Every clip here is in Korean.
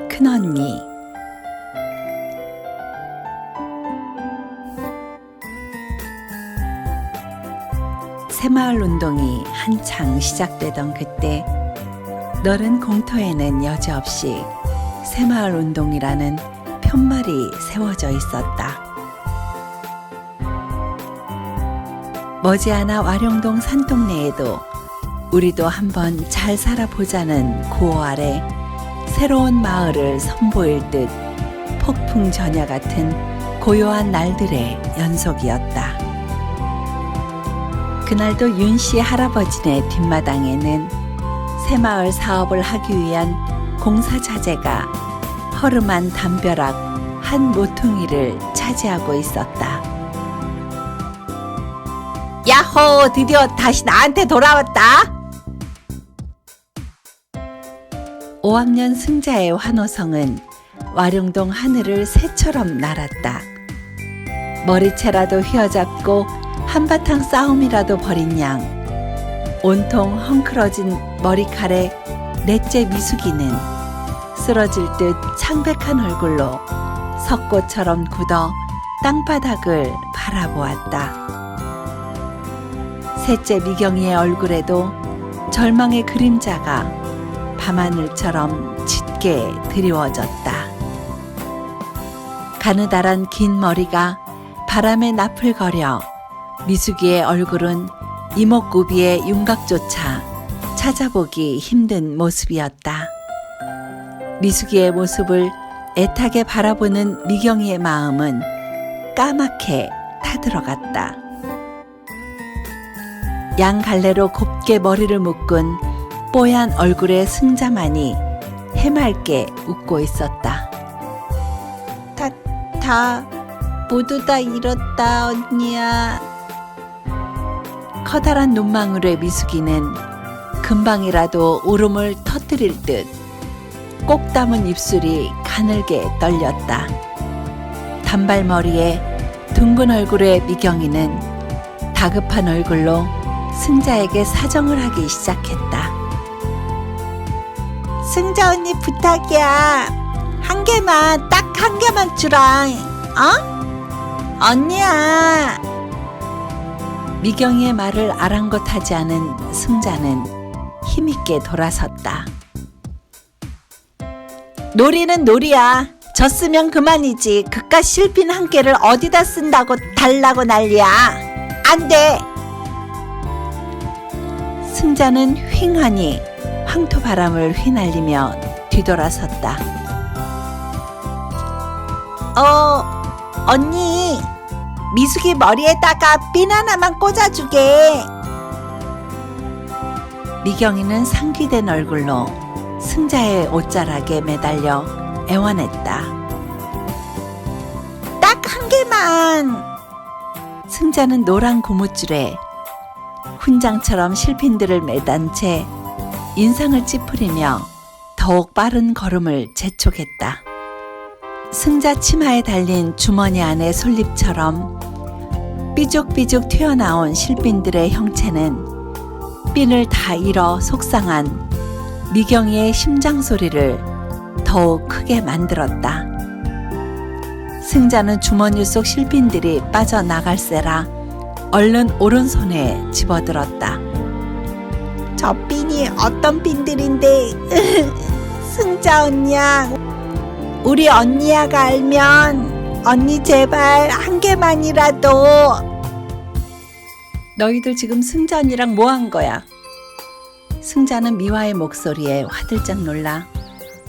큰언니. 새마을 운동이 한창 시작되던 그때 너른 공터에는 여지없이 새마을 운동이라는 편말이 세워져 있었다. 머지않아 와룡동 산동네에도 우리도 한번 잘 살아보자는 구호 아래 새로운 마을을 선보일 듯 폭풍 전야 같은 고요한 날들의 연속이었다. 그날도 윤씨 할아버지네 뒷마당에는 새마을 사업을 하기 위한 공사 자재가 허름한 담벼락 한 모퉁이를 차지하고 있었다. 야호! 드디어 다시 나한테 돌아왔다! 5학년 승자의 환호성은 와룡동 하늘을 새처럼 날았다. 머리채라도 휘어잡고 한바탕 싸움이라도 벌인 양 온통 헝클어진 머리칼에 넷째 미숙이는 쓰러질 듯 창백한 얼굴로 석고처럼 굳어 땅바닥을 바라보았다. 셋째 미경이의 얼굴에도 절망의 그림자가 밤하늘처럼 짙게 드리워졌다. 가느다란 긴 머리가 바람에 나풀거려 미숙이의 얼굴은 이목구비의 윤곽조차 찾아보기 힘든 모습이었다. 미숙이의 모습을 애타게 바라보는 미경이의 마음은 까맣게 타들어갔다. 양갈래로 곱게 머리를 묶은 뽀얀 얼굴의 승자만이 해맑게 웃고 있었다. 모두 다 잃었다, 언니야. 커다란 눈망울의 미숙이는 금방이라도 울음을 터뜨릴 듯 꼭 담은 입술이 가늘게 떨렸다. 단발머리에 둥근 얼굴의 미경이는 다급한 얼굴로 승자에게 사정을 하기 시작했다. 승자 언니 부탁이야. 한 개만, 딱 한 개만 주라. 어? 언니야. 미경이의 말을 아랑곳하지 않은 승자는 힘있게 돌아섰다. 놀이는 놀이야. 졌으면 그만이지. 그깟 실핀 한 개를 어디다 쓴다고 달라고 난리야. 안 돼. 승자는 휑하니 황토바람을 휘날리며 뒤돌아섰다. 언니, 미숙이 머리에다가 핀 하나만 꽂아주게. 미경이는 상기된 얼굴로 승자의 옷자락에 매달려 애원했다. 딱 한 개만. 승자는 노란 고무줄에 훈장처럼 실핀들을 매단 채 인상을 찌푸리며 더욱 빠른 걸음을 재촉했다. 승자 치마에 달린 주머니 안의 솔잎처럼 삐죽삐죽 튀어나온 실핀들의 형체는 핀을 다 잃어 속상한 미경이의 심장 소리를 더욱 크게 만들었다. 승자는 주머니 속 실핀들이 빠져나갈세라 얼른 오른손에 집어들었다. 저 핀이 어떤 핀들인데 승자 언니야, 우리 언니야가 알면 언니 제발 한 개만이라도. 너희들 지금 승자 언니랑 뭐 한 거야? 승자는 미화의 목소리에 화들짝 놀라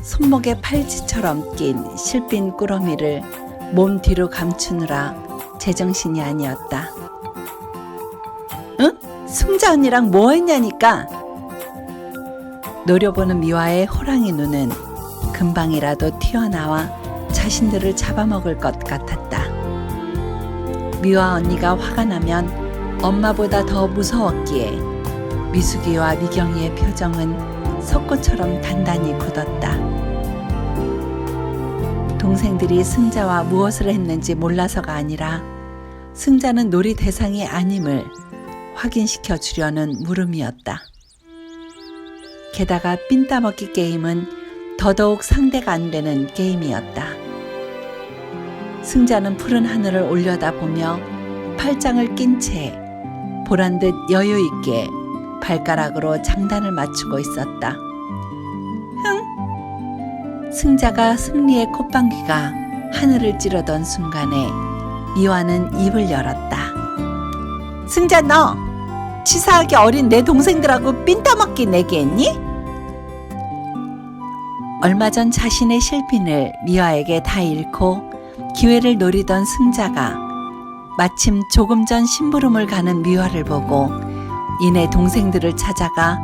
손목에 팔찌처럼 낀 실핀 꾸러미를 몸 뒤로 감추느라 제정신이 아니었다. 응? 승자 언니랑 뭐 했냐니까? 노려보는 미화의 호랑이 눈은 금방이라도 튀어나와 자신들을 잡아먹을 것 같았다. 미화 언니가 화가 나면 엄마보다 더 무서웠기에 미숙이와 미경이의 표정은 석고처럼 단단히 굳었다. 동생들이 승자와 무엇을 했는지 몰라서가 아니라 승자는 놀이 대상이 아님을 확인시켜 주려는 물음이었다. 게다가 삔 따먹기 게임은 더더욱 상대가 안 되는 게임이었다. 승자는 푸른 하늘을 올려다보며 팔짱을 낀 채 보란듯 여유 있게 발가락으로 장단을 맞추고 있었다. 흥! 승자가 승리의 콧방귀가 하늘을 찌르던 순간에 미화는 입을 열었다. 승자, 너 치사하게 어린 내 동생들하고 삔 따먹기 내기 했니? 얼마 전 자신의 실핀을 미화에게 다 잃고 기회를 노리던 승자가 마침 조금 전 심부름을 가는 미화를 보고 이내 동생들을 찾아가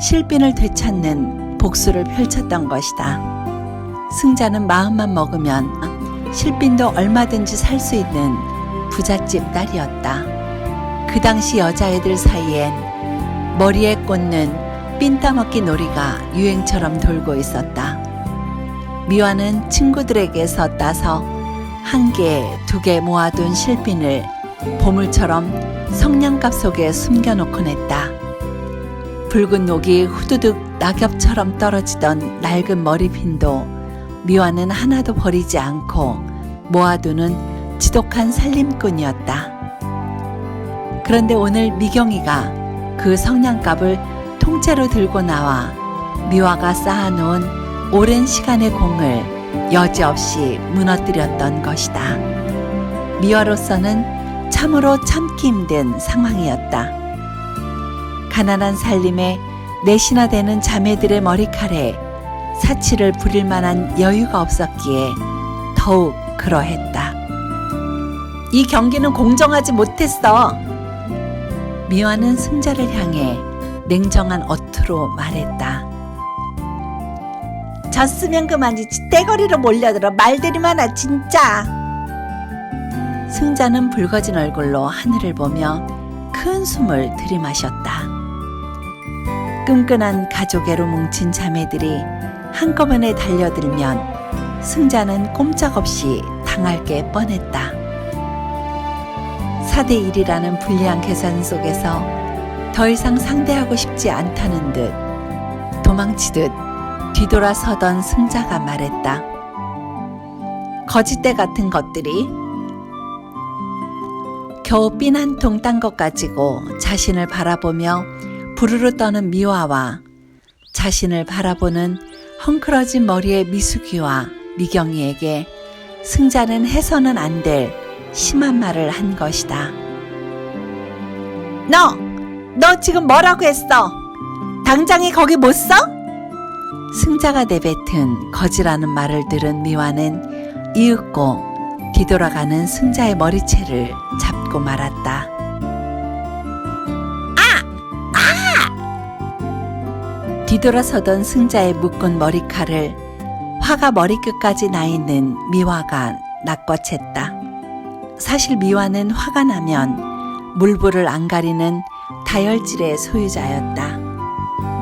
실핀을 되찾는 복수를 펼쳤던 것이다. 승자는 마음만 먹으면 실핀도 얼마든지 살 수 있는 부잣집 딸이었다. 그 당시 여자애들 사이엔 머리에 꽂는 삔 따먹기 놀이가 유행처럼 돌고 있었다. 미화는 친구들에게서 따서 1개, 2개 모아둔 실핀을 보물처럼 성냥갑 속에 숨겨놓곤 했다. 붉은 녹이 후두둑 낙엽처럼 떨어지던 낡은 머리핀도 미화는 하나도 버리지 않고 모아두는 지독한 살림꾼이었다. 그런데 오늘 미경이가 그 성냥갑을 통째로 들고 나와 미화가 쌓아놓은 오랜 시간의 공을 여지없이 무너뜨렸던 것이다. 미화로서는 참으로 참기 힘든 상황이었다. 가난한 살림에 넷이나 되는 자매들의 머리칼에 사치를 부릴 만한 여유가 없었기에 더욱 그러했다. 이 경기는 공정하지 못했어. 미화는 승자를 향해 냉정한 어투로 말했다. 졌으면 그만이지 떼거리로 몰려들어 말들이만 하 진짜. 승자는 붉어진 얼굴로 하늘을 보며 큰 숨을 들이마셨다. 끈끈한 가족애로 뭉친 자매들이 한꺼번에 달려들면 승자는 꼼짝없이 당할 게 뻔했다. 4대1이라는 불리한 계산 속에서 더 이상 상대하고 싶지 않다는 듯 도망치듯 뒤돌아서던 승자가 말했다. 거짓대 같은 것들이. 겨우 삔 한 통 딴 것 가지고 자신을 바라보며 부르르 떠는 미화와 자신을 바라보는 헝클어진 머리의 미숙이와 미경이에게 승자는 해서는 안 될 심한 말을 한 것이다. 너 지금 뭐라고 했어? 당장에 거기 못 써? 승자가 내뱉은 거지라는 말을 들은 미화는 이윽고 뒤돌아가는 승자의 머리채를 잡고 말았다. 뒤돌아서던 승자의 묶은 머리칼을 화가 머리끝까지 나 있는 미화가 낚아챘다. 사실 미화는 화가 나면 물불을 안 가리는 다혈질의 소유자였다.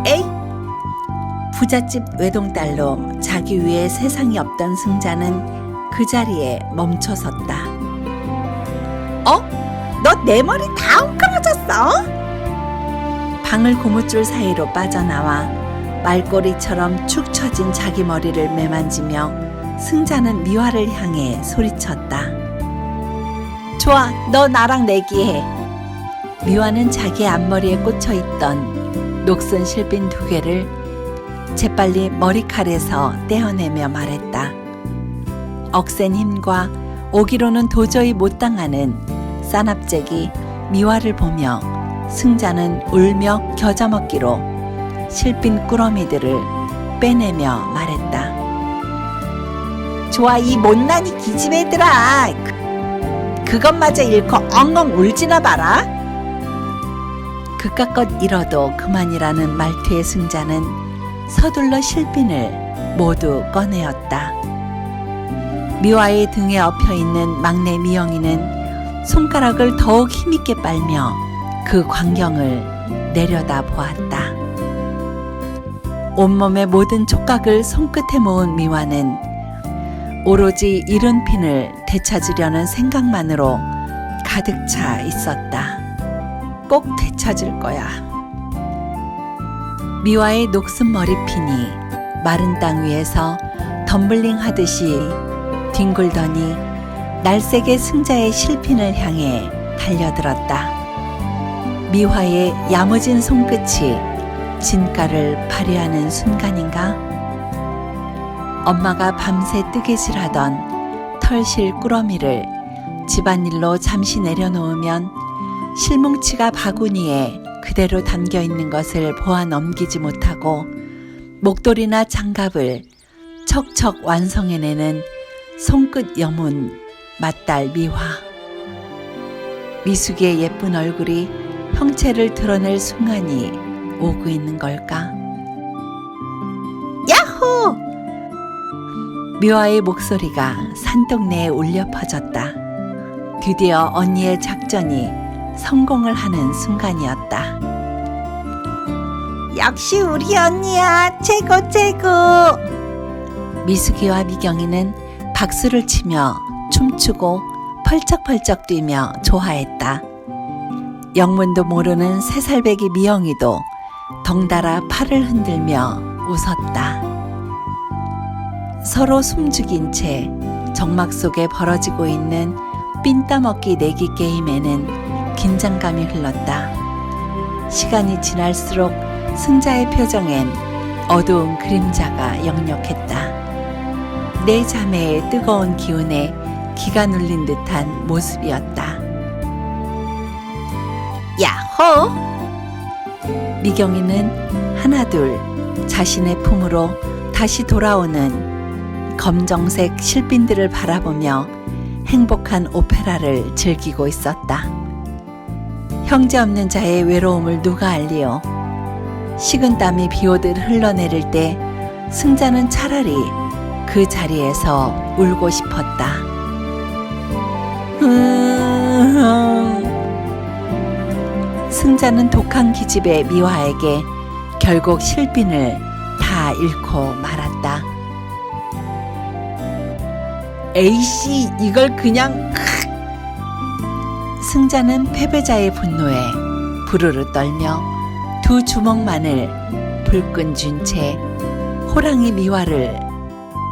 에이! 부잣집 외동딸로 자기 위에 세상이 없던 승자는 그 자리에 멈춰섰다. 너 내 머리 다 엉클어졌어? 방울 고무줄 사이로 빠져나와 말꼬리처럼 축 처진 자기 머리를 매만지며 승자는 미화를 향해 소리쳤다. 좋아, 너 나랑 내기해. 미화는 자기 앞머리에 꽂혀있던 녹슨 실핀 2개를 재빨리 머리칼에서 떼어내며 말했다. 억센 힘과 오기로는 도저히 못 당하는 싸납쟁이 미화를 보며 승자는 울며 겨자먹기로 실핀 꾸러미들을 빼내며 말했다. 좋아, 이 못난이 기집애들아. 그것마저 잃고 엉엉 울지나 봐라. 그깟 잃어도 그만이라는 말투의 승자는 서둘러 실핀을 모두 꺼내었다. 미화의 등에 엎여있는 막내 미영이는 손가락을 더욱 힘있게 빨며 그 광경을 내려다 보았다. 온몸의 모든 촉각을 손끝에 모은 미화는 오로지 잃은 핀을 되찾으려는 생각만으로 가득 차 있었다. 꼭 되찾을 거야. 미화의 녹슨 머리핀이 마른 땅 위에서 덤블링 하듯이 뒹굴더니 날쌔게 승자의 실핀을 향해 달려들었다. 미화의 야무진 손끝이 진가를 발휘하는 순간인가? 엄마가 밤새 뜨개질하던 털실 꾸러미를 집안일로 잠시 내려놓으면 실뭉치가 바구니에 그대로 담겨 있는 것을 보아 넘기지 못하고 목도리나 장갑을 척척 완성해내는 손끝 여문 맏딸 미화. 미숙이의 예쁜 얼굴이 형체를 드러낼 순간이 오고 있는 걸까? 야호! 미화의 목소리가 산동네에 울려 퍼졌다. 드디어 언니의 작전이 성공을 하는 순간이었다. 역시 우리 언니야, 최고 최고! 미숙이와 미경이는 박수를 치며 춤추고 펄쩍펄쩍 뛰며 좋아했다. 영문도 모르는 세살배기 미영이도 덩달아 팔을 흔들며 웃었다. 서로 숨죽인 채 정막 속에 벌어지고 있는 삔 따먹기 내기 게임에는 긴장감이 흘렀다. 시간이 지날수록 승자의 표정엔 어두운 그림자가 역력했다. 내 자매의 뜨거운 기운에 기가 눌린 듯한 모습이었다. 야호! 미경이는 하나둘 자신의 품으로 다시 돌아오는 검정색 실핀들을 바라보며 행복한 오페라를 즐기고 있었다. 형제 없는 자의 외로움을 누가 알리요? 식은땀이 비오듯 흘러내릴 때 승자는 차라리 그 자리에서 울고 싶었다. 승자는 독한 기집애 미화에게 결국 실핀을 다 잃고 말았다. 에이씨, 이걸 그냥... 승자는 패배자의 분노에 부르르 떨며 두 주먹만을 불끈 쥔 채 호랑이 미화를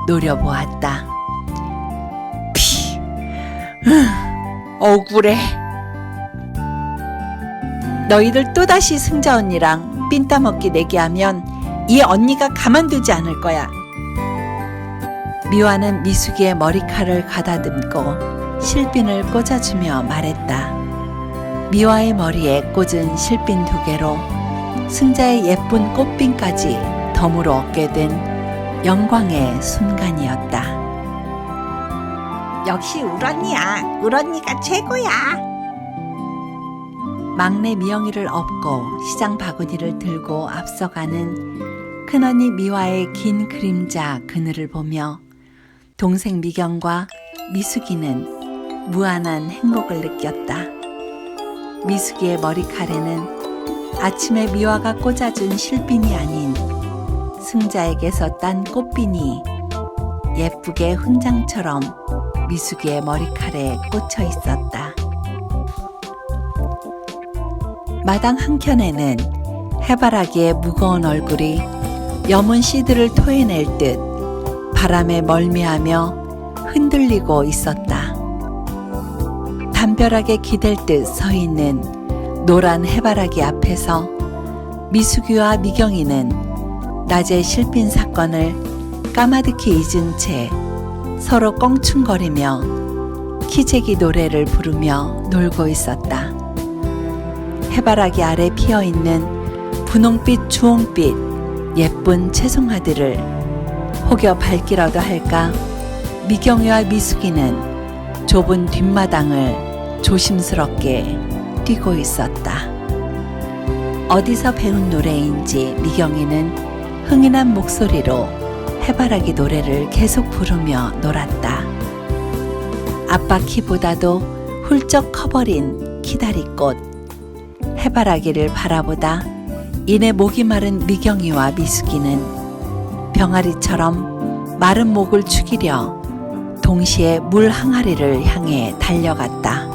노려보았다. 피, 억울해. 너희들 또다시 승자 언니랑 삔 따먹기 내기하면 이 언니가 가만두지 않을 거야. 미화는 미숙이의 머리칼을 가다듬고 실핀을 꽂아주며 말했다. 미화의 머리에 꽂은 실핀 2개로 승자의 예쁜 꽃핀까지 덤으로 얻게 된 영광의 순간이었다. 역시 울언니야. 울언니가 최고야. 막내 미영이를 업고 시장 바구니를 들고 앞서가는 큰언니 미화의 긴 그림자 그늘을 보며 동생 미경과 미숙이는 무한한 행복을 느꼈다. 미숙이의 머리칼에는 아침에 미화가 꽂아준 실핀이 아닌 승자에게서 딴 꽃핀이 예쁘게 훈장처럼 미숙이의 머리칼에 꽂혀 있었다. 마당 한켠에는 해바라기의 무거운 얼굴이 여문 씨들을 토해낼 듯 바람에 멀미하며 흔들리고 있었다. 담벼락에 기댈 듯 서 있는 노란 해바라기 앞에서 미숙이와 미경이는 낮의 실핀 사건을 까마득히 잊은 채 서로 껑충거리며 키재기 노래를 부르며 놀고 있었다. 해바라기 아래 피어있는 분홍빛 주홍빛 예쁜 채송화들을 혹여 밟기라도 할까 미경이와 미숙이는 좁은 뒷마당을 조심스럽게 뛰고 있었다. 어디서 배운 노래인지 미경이는 흥이 난 목소리로 해바라기 노래를 계속 부르며 놀았다. 아빠 키보다도 훌쩍 커버린 키다리꽃 해바라기를 바라보다 이내 목이 마른 미경이와 미숙이는 병아리처럼 마른 목을 축이려 동시에 물 항아리를 향해 달려갔다.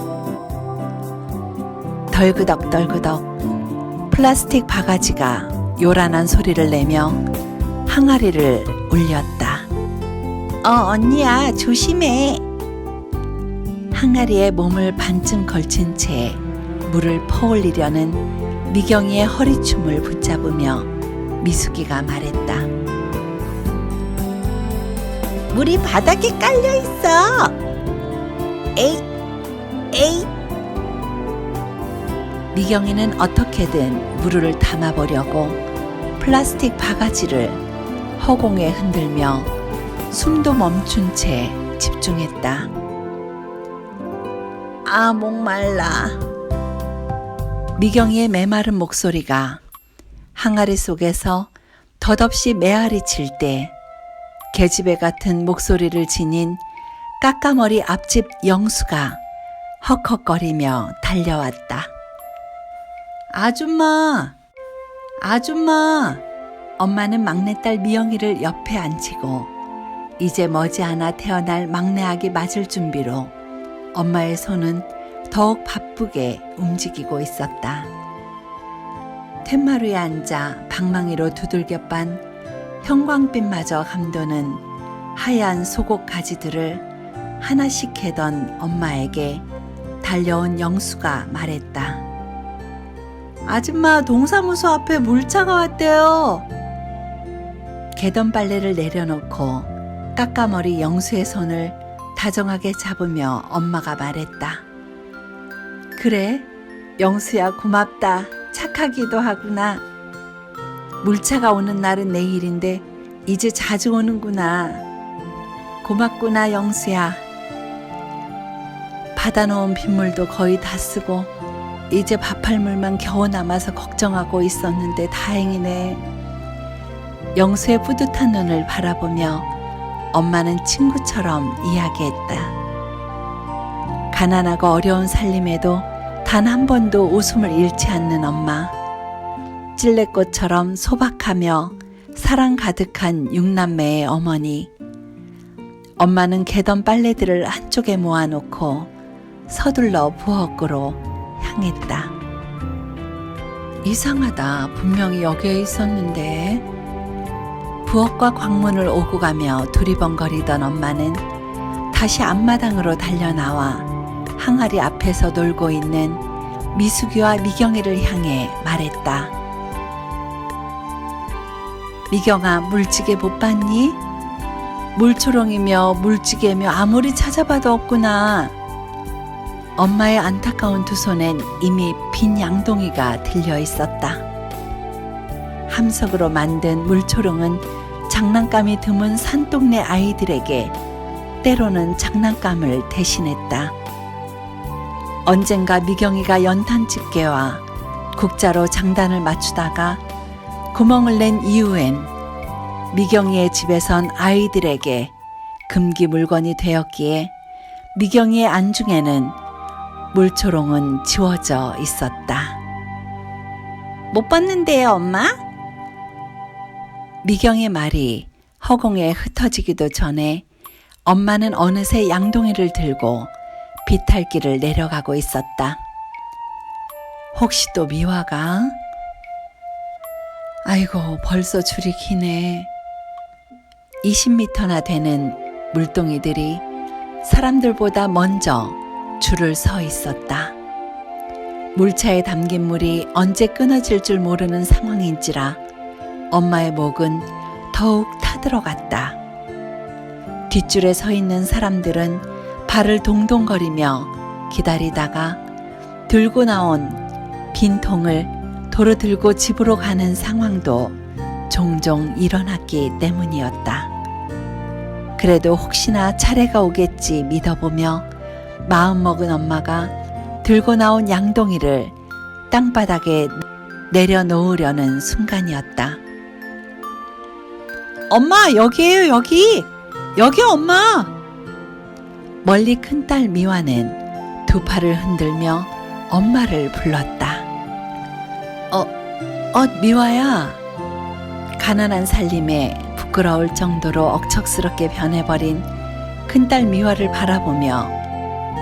덜그덕덜그덕 플라스틱 바가지가 요란한 소리를 내며 항아리를 울렸다. 언니야, 조심해. 항아리에 몸을 반쯤 걸친 채 물을 퍼올리려는 미경이의 허리춤을 붙잡으며 미숙이가 말했다. 물이 바닥에 깔려 있어. 에이, 에이. 미경이는 어떻게든 물을 담아보려고 플라스틱 바가지를 허공에 흔들며 숨도 멈춘 채 집중했다. 목말라. 미경이의 메마른 목소리가 항아리 속에서 덧없이 메아리 칠 때 계집애 같은 목소리를 지닌 까까머리 앞집 영수가 헉헉거리며 달려왔다. 아줌마! 아줌마! 엄마는 막내딸 미영이를 옆에 앉히고 이제 머지않아 태어날 막내 아기 맞을 준비로 엄마의 손은 더욱 바쁘게 움직이고 있었다. 툇마루에 앉아 방망이로 두들겨 빤 형광빛마저 감도는 하얀 소곡 가지들을 하나씩 캐던 엄마에게 달려온 영수가 말했다. 아줌마, 동사무소 앞에 물차가 왔대요. 개던 빨래를 내려놓고 까까머리 영수의 손을 다정하게 잡으며 엄마가 말했다. 그래, 영수야, 고맙다. 착하기도 하구나. 물차가 오는 날은 내일인데 이제 자주 오는구나. 고맙구나, 영수야. 받아놓은 빗물도 거의 다 쓰고 이제 밥할 물만 겨우 남아서 걱정하고 있었는데 다행이네. 영수의 뿌듯한 눈을 바라보며 엄마는 친구처럼 이야기했다. 가난하고 어려운 살림에도 단 한 번도 웃음을 잃지 않는 엄마. 찔레꽃처럼 소박하며 사랑 가득한 육남매의 어머니. 엄마는 개던 빨래들을 한쪽에 모아놓고 서둘러 부엌으로 향했다. 이상하다. 분명히 여기에 있었는데. 부엌과 광문을 오고 가며 두리번거리던 엄마는 다시 앞마당으로 달려나와 항아리 앞에서 놀고 있는 미숙이와 미경이를 향해 말했다. 미경아, 물찌개 못 봤니? 물초롱이며 물찌개며 아무리 찾아봐도 없구나. 엄마의 안타까운 두 손엔 이미 빈 양동이가 들려 있었다. 함석으로 만든 물초롱은 장난감이 드문 산동네 아이들에게 때로는 장난감을 대신했다. 언젠가 미경이가 연탄 집게와 국자로 장단을 맞추다가 구멍을 낸 이후엔 미경이의 집에선 아이들에게 금기 물건이 되었기에 미경이의 안중에는 물초롱은 지워져 있었다. 못 봤는데요, 엄마? 미경의 말이 허공에 흩어지기도 전에 엄마는 어느새 양동이를 들고 비탈길을 내려가고 있었다. 혹시 또 미화가? 아이고, 벌써 줄이 기네. 20m나 되는 물동이들이 사람들보다 먼저 줄을 서 있었다. 물차에 담긴 물이 언제 끊어질 줄 모르는 상황인지라 엄마의 목은 더욱 타들어갔다. 뒷줄에 서 있는 사람들은 발을 동동거리며 기다리다가 들고 나온 빈 통을 도로 들고 집으로 가는 상황도 종종 일어났기 때문이었다. 그래도 혹시나 차례가 오겠지 믿어보며 마음먹은 엄마가 들고 나온 양동이를 땅바닥에 내려놓으려는 순간이었다. 엄마, 여기에요, 여기! 여기 엄마! 멀리 큰딸 미화는 두 팔을 흔들며 엄마를 불렀다. 미화야. 가난한 살림에 부끄러울 정도로 억척스럽게 변해버린 큰딸 미화를 바라보며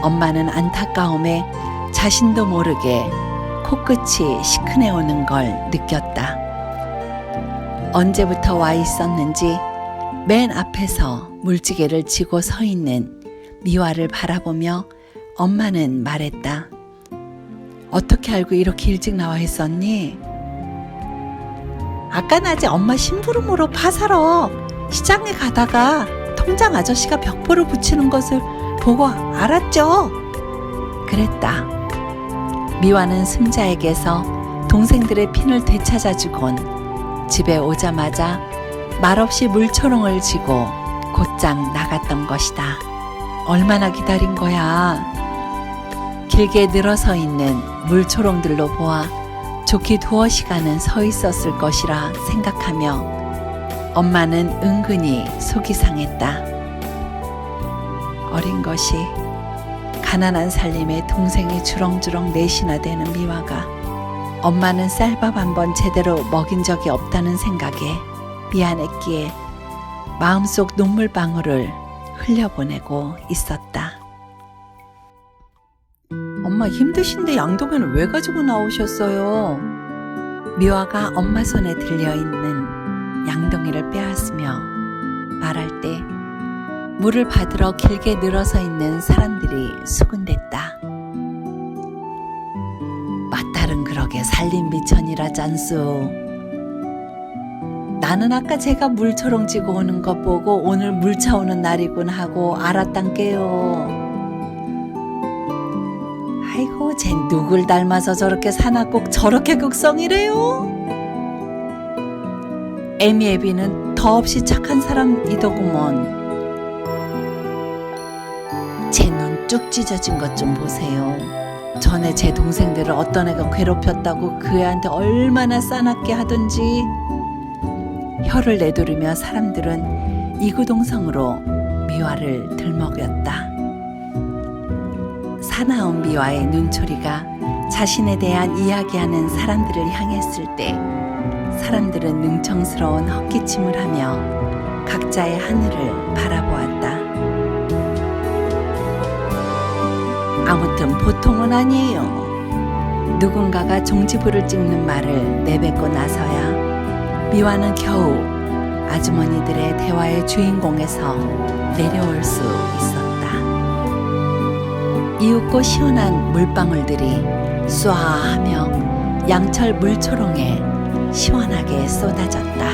엄마는 안타까움에 자신도 모르게 코끝이 시큰해오는 걸 느꼈다. 언제부터 와 있었는지 맨 앞에서 물지개를 쥐고 서 있는 미화를 바라보며 엄마는 말했다. 어떻게 알고 이렇게 일찍 나와 있었니? 아까 낮에 엄마 심부름으로 파 사러 시장에 가다가 통장 아저씨가 벽보를 붙이는 것을 보고 알았죠. 그랬다. 미화는 승자에게서 동생들의 핀을 되찾아주곤 집에 오자마자 말없이 물초롱을 쥐고 곧장 나갔던 것이다. 얼마나 기다린 거야. 길게 늘어서 있는 물초롱들로 보아 좋게 두어 시간은 서 있었을 것이라 생각하며 엄마는 은근히 속이 상했다. 어린 것이 가난한 살림에 동생이 주렁주렁 넷이나 되는 미화가 엄마는 쌀밥 한 번 제대로 먹인 적이 없다는 생각에 미안했기에 마음속 눈물방울을 흘려보내고 있었다. 엄마 힘드신데 양동이는 왜 가지고 나오셨어요? 미화가 엄마 손에 들려있는 양동이를 빼앗으며 말할 때 물을 받으러 길게 늘어서 있는 사람들이 수군댔다. 맏딸은 그러게 살림미천이라잖소. 나는 아까 제가 물초롱 쥐고 오는 것 보고 오늘 물 차오는 날이군 하고 알았단께요. 아이고 쟨 누굴 닮아서 저렇게 사납고 저렇게 극성이래요? 애미애비는 더없이 착한 사람이더구먼. 제 눈 쭉 찢어진 것 좀 보세요. 전에 제 동생들을 어떤 애가 괴롭혔다고 그 애한테 얼마나 싸납게 하던지. 혀를 내두르며 사람들은 이구동성으로 미화를 들먹였다. 사나운 미화의 눈초리가 자신에 대한 이야기하는 사람들을 향했을 때 사람들은 능청스러운 헛기침을 하며 각자의 하늘을 바라보았다. 아무튼 보통은 아니에요. 누군가가 종지부를 찍는 말을 내뱉고 나서야 미화는 겨우 아주머니들의 대화의 주인공에서 내려올 수 있었다. 이윽고 시원한 물방울들이 쏴 하며 양철 물초롱에 시원하게 쏟아졌다.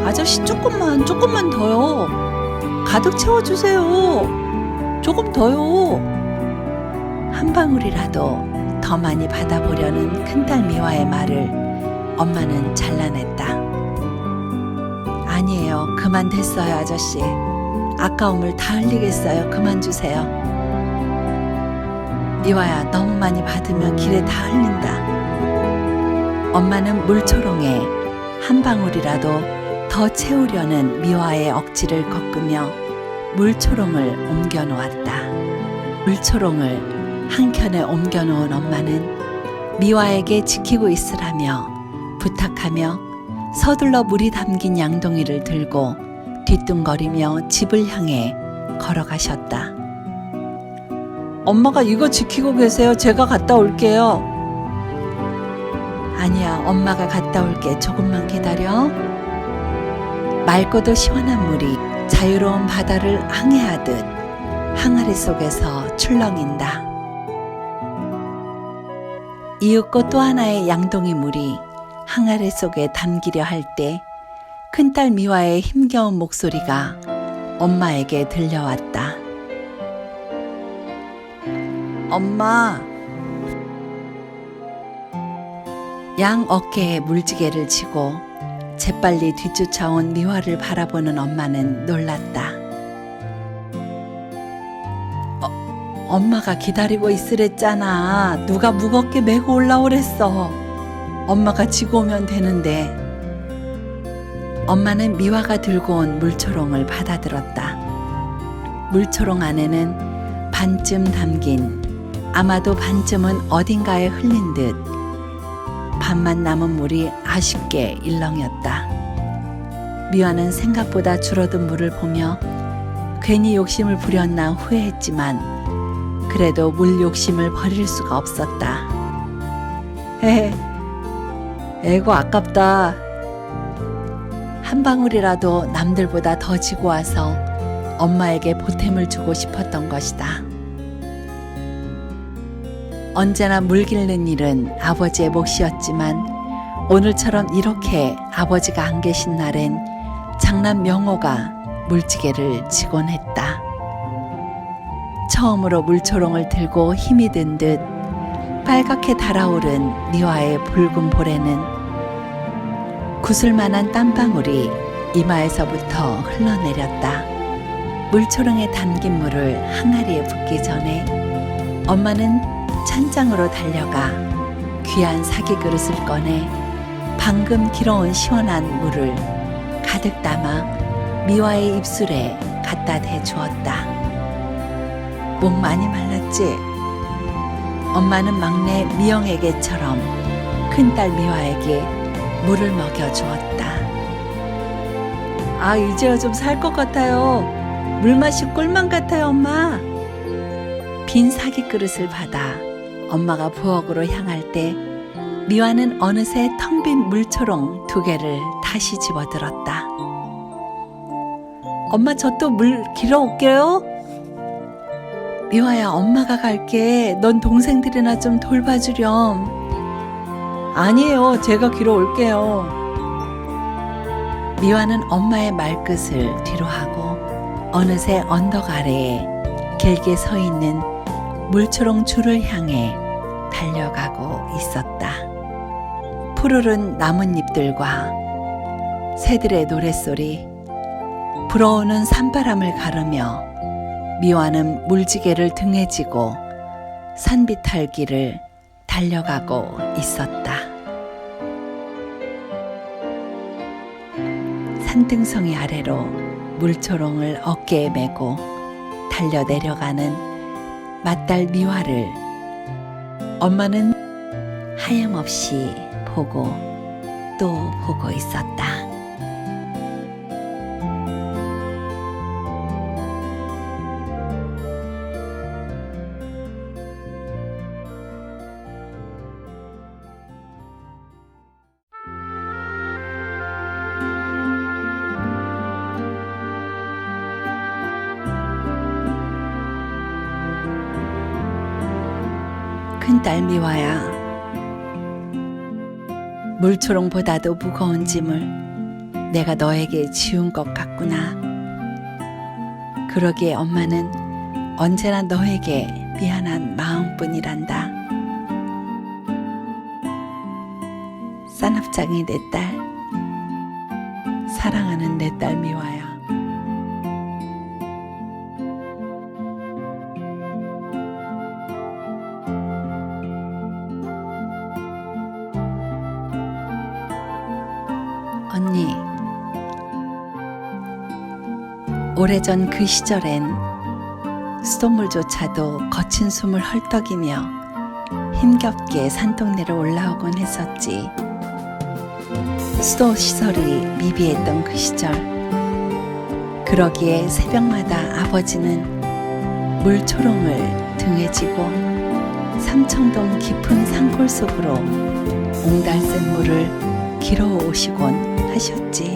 아저씨 조금만 더요. 가득 채워주세요. 조금 더요. 한 방울이라도 더 많이 받아보려는 큰딸 미화의 말을 엄마는 잘라냈다. 아니에요. 그만 됐어요, 아저씨. 아까움을 다 흘리겠어요. 그만 주세요. 미화야, 너무 많이 받으면 길에 다 흘린다. 엄마는 물초롱에 한 방울이라도 더 채우려는 미화의 억지를 꺾으며 물초롱을 옮겨놓았다. 물초롱을 한켠에 옮겨놓은 엄마는 미화에게 지키고 있으라며 부탁하며 서둘러 물이 담긴 양동이를 들고 뒤뚱거리며 집을 향해 걸어가셨다. 엄마가 이거 지키고 계세요. 제가 갔다 올게요. 아니야, 엄마가 갔다 올게. 조금만 기다려. 맑고도 시원한 물이 자유로운 바다를 항해하듯 항아리 속에서 출렁인다. 이윽고 또 하나의 양동이 물이 항아리 속에 담기려 할 때 큰딸 미화의 힘겨운 목소리가 엄마에게 들려왔다. 엄마. 양 어깨에 물지개를 쥐고 재빨리 뒤쫓아온 미화를 바라보는 엄마는 놀랐다. 엄마가 기다리고 있으랬잖아. 누가 무겁게 메고 올라오랬어. 엄마가 지고 오면 되는데. 엄마는 미화가 들고 온 물초롱을 받아들었다. 물초롱 안에는 반쯤 담긴, 아마도 반쯤은 어딘가에 흘린 듯 반만 남은 물이 아쉽게 일렁였다. 미화는 생각보다 줄어든 물을 보며 괜히 욕심을 부렸나 후회했지만 그래도 물 욕심을 버릴 수가 없었다. 에고 아깝다. 한 방울이라도 남들보다 더 지고 와서 엄마에게 보탬을 주고 싶었던 것이다. 언제나 물 길는 일은 아버지의 몫이었지만 오늘처럼 이렇게 아버지가 안 계신 날엔 장남 명호가 물지개를 지곤 했다. 처음으로 물초롱을 들고 힘이 든 듯 빨갛게 달아오른 미화의 붉은 볼에는 구슬만한 땀방울이 이마에서부터 흘러내렸다. 물초롱에 담긴 물을 항아리에 붓기 전에 엄마는 찬장으로 달려가 귀한 사기 그릇을 꺼내 방금 길어온 시원한 물을 가득 담아 미화의 입술에 갖다 대주었다. 목 많이 말랐지? 엄마는 막내 미영에게처럼 큰딸 미화에게 물을 먹여주었다. 아, 이제야 좀 살 것 같아요. 물맛이 꿀맛 같아요, 엄마. 빈 사기 그릇을 받아 엄마가 부엌으로 향할 때 미화는 어느새 텅 빈 물초롱 2개를 다시 집어들었다. 엄마, 저 또 물 길어 올게요. 미화야, 엄마가 갈게. 넌 동생들이나 좀 돌봐주렴. 아니에요, 제가 길어 올게요. 미화는 엄마의 말끝을 뒤로 하고 어느새 언덕 아래에 길게 서 있는 물초롱 줄을 향해 달려가고 있었다. 푸르른 나뭇잎들과 새들의 노랫소리, 불어오는 산바람을 가르며 미화는 물지개를 등에 지고 산비탈길을 달려가고 있었다. 산등성이 아래로 물초롱을 어깨에 메고 달려 내려가는 맏딸 미화를 엄마는 하염없이 보고 또 보고 있었다. 큰딸 미화야, 물초롱보다도 무거운 짐을 내가 너에게 지운 것 같구나. 그러기에 엄마는 언제나 너에게 미안한 마음뿐이란다. 쌍합장이 내 딸, 사랑하는 내 딸 미화야. 언니, 오래전 그 시절엔 수돗물조차도 거친 숨을 헐떡이며 힘겹게 산동네를 올라오곤 했었지. 수도시설이 미비했던 그 시절, 그러기에 새벽마다 아버지는 물초롱을 등에 지고 삼청동 깊은 산골 속으로 옹달샘 물을 길어오시곤 하셨지.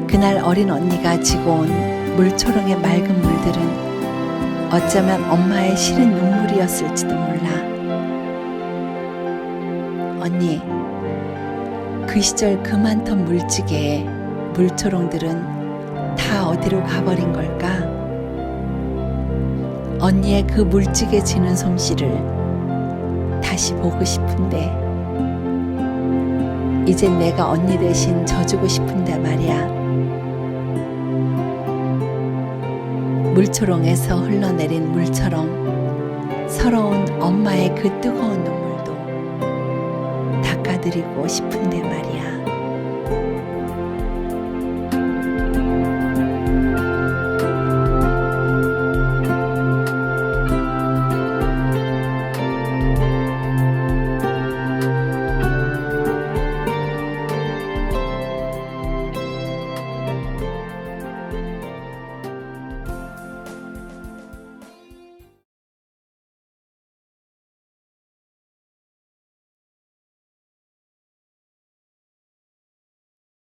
그날 어린 언니가 지고 온 물초롱의 맑은 물들은 어쩌면 엄마의 시린 눈물이었을지도 몰라. 언니, 그 시절 그 많던 물지개에 물초롱들은 다 어디로 가버린 걸까? 언니의 그 물지개 지는 솜씨를 다시 보고 싶은데, 이젠 내가 언니 대신 져주고 싶은데 말이야. 물초롱에서 흘러내린 물처럼 서러운 엄마의 그 뜨거운 눈물도 닦아드리고 싶은데 말이야.